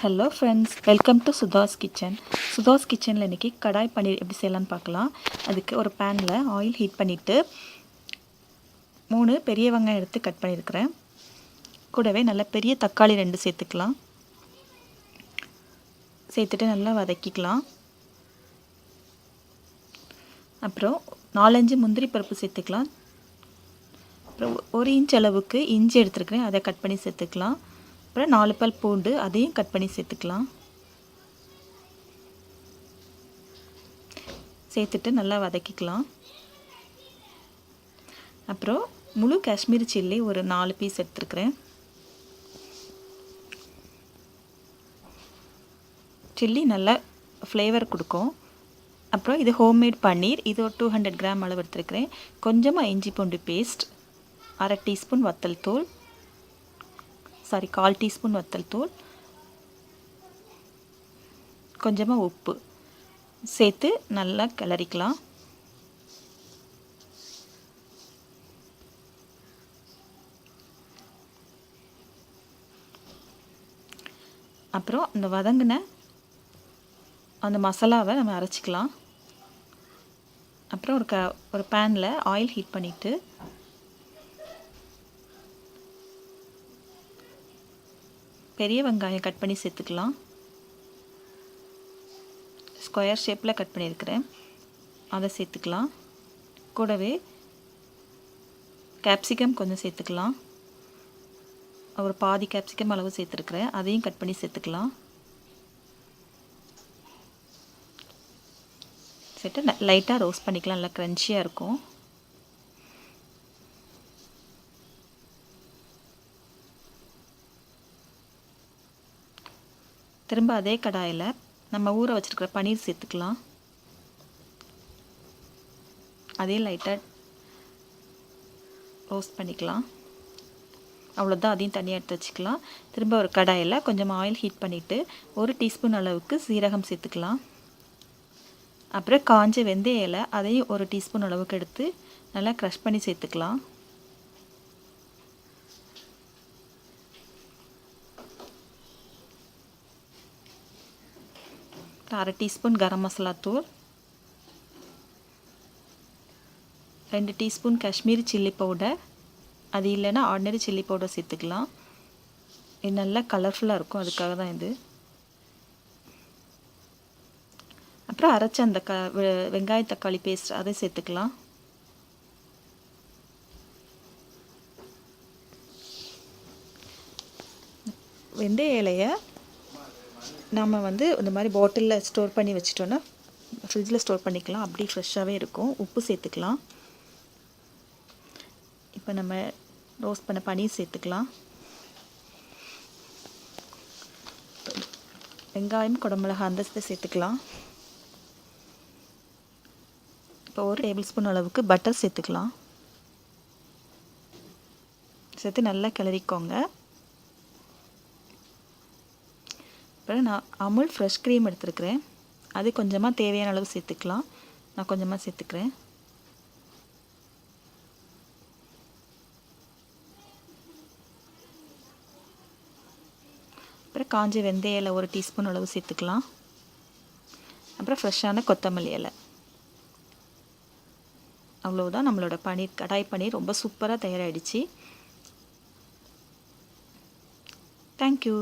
Hello friends, welcome to Sudha's kitchen. Sudha's கிச்சனில் இன்றைக்கி கடாய் பன்னீர் எப்படி செய்யலான்னு பார்க்கலாம். அதுக்கு ஒரு பேனில் ஆயில் ஹீட் பண்ணிவிட்டு 3 பெரிய வெங்காயம் எடுத்து கட் பண்ணியிருக்கிறேன். கூடவே நல்ல பெரிய தக்காளி 2 சேர்த்துக்கலாம். சேர்த்துட்டு நல்லா வதக்கிக்கலாம். அப்புறம் 4-5 முந்திரி பருப்பு சேர்த்துக்கலாம். அப்புறம் 1 இன்ச் அளவுக்கு இஞ்சி எடுத்துருக்கிறேன், அதை கட் பண்ணி சேர்த்துக்கலாம். அப்புறம் 4 பல் பூண்டு, அதையும் கட் பண்ணி சேர்த்துக்கலாம். சேர்த்துட்டு நல்லா வதக்கிக்கலாம். அப்புறம் முழு காஷ்மீரி சில்லி ஒரு 4 பீஸ் எடுத்துருக்கிறேன். சில்லி நல்லா ஃப்ளேவர் கொடுக்கும். அப்புறம் இது ஹோம்மேட் பன்னீர், இது ஒரு 200 கிராம் அளவு எடுத்துருக்கிறேன். கொஞ்சமாக இஞ்சி பூண்டு பேஸ்ட், 1/2 டீஸ்பூன் வத்தல் தூள், 1/4 டீஸ்பூன் வத்தல் தூள், கொஞ்சமாக உப்பு சேர்த்து நல்லா கிளறிக்கலாம். அப்புறம் இந்த வதங்கின அந்த மசாலாவை நம்ம அரைச்சிக்கலாம். அப்புறம் ஒரு பேனில் ஆயில் ஹீட் பண்ணிவிட்டு பெரிய வெங்காயம் கட் பண்ணி சேர்த்துக்கலாம். ஸ்கொயர் ஷேப்பில் கட் பண்ணியிருக்கிறேன், அதை சேர்த்துக்கலாம். கூடவே கேப்சிகம் கொஞ்சம் சேர்த்துக்கலாம். ஒரு பாதி கேப்சிகம் அளவு சேர்த்துருக்குறேன், அதையும் கட் பண்ணி சேர்த்துக்கலாம். சேர்த்து லைட்டாக ரோஸ்ட் பண்ணிக்கலாம், நல்லா க்ரன்ச்சியாக இருக்கும். திரும்ப அதே கடாயில் நம்ம ஊற வச்சுருக்கிற பன்னீர் சேர்த்துக்கலாம். அதே லைட்டாக ரோஸ்ட் பண்ணிக்கலாம். அவ்வளோதான், அதையும் தனியாக எடுத்து வச்சுக்கலாம். திரும்ப ஒரு கடாயில் கொஞ்சம் ஆயில் ஹீட் பண்ணிவிட்டு 1 டீஸ்பூன் அளவுக்கு சீரகம் சேர்த்துக்கலாம். அப்புறம் காஞ்ச வெந்தய இலை, அதையும் 1 டீஸ்பூன் அளவுக்கு எடுத்து நல்லா க்ரஷ் பண்ணி சேர்த்துக்கலாம். அப்புறம் 1/2 டீஸ்பூன் கரம் மசாலா தூள், 2 டீஸ்பூன் காஷ்மீரி சில்லி பவுடர், அது இல்லைன்னா ஆர்டினரி சில்லி பவுடர் சேர்த்துக்கலாம். இது நல்லா கலர்ஃபுல்லாக இருக்கும், அதுக்காக தான் இது. அப்புறம் அரைச்ச அந்த வெங்காய தக்காளி பேஸ்ட், அதை சேர்த்துக்கலாம். வெந்தய இலையை நாம் இந்த மாதிரி பாட்டிலில் ஸ்டோர் பண்ணி வச்சிட்டோன்னா ஃப்ரிட்ஜில் ஸ்டோர் பண்ணிக்கலாம், அப்படி ஃப்ரெஷ்ஷாகவே இருக்கும். உப்பு சேர்த்துக்கலாம். இப்போ நம்ம ரோஸ்ட் பண்ண பன்னீர் சேர்த்துக்கலாம். வெங்காயம் குடமிளகாய் அந்த சேர்த்துக்கலாம். இப்போ 1 டேபிள் ஸ்பூன் அளவுக்கு பட்டர் சேர்த்துக்கலாம். சேர்த்து நல்லா கிளறிக்கோங்க. அப்புறம் நான் அமுல் ஃப்ரெஷ் க்ரீம் எடுத்துருக்கிறேன், அது கொஞ்சமாக தேவையான அளவு சேர்த்துக்கலாம். நான் கொஞ்சமாக சேர்த்துக்கிறேன். அப்புறம் காஞ்ச வெந்தய இலை 1 டீஸ்பூன் அளவு சேர்த்துக்கலாம். அப்புறம் ஃப்ரெஷ்ஷான கொத்தமல்லி இலை. அவ்வளோதான், நம்மளோட பன்னீர் கடாய் பன்னீர் ரொம்ப சூப்பராக தயாராகிடுச்சு. தேங்க்யூ.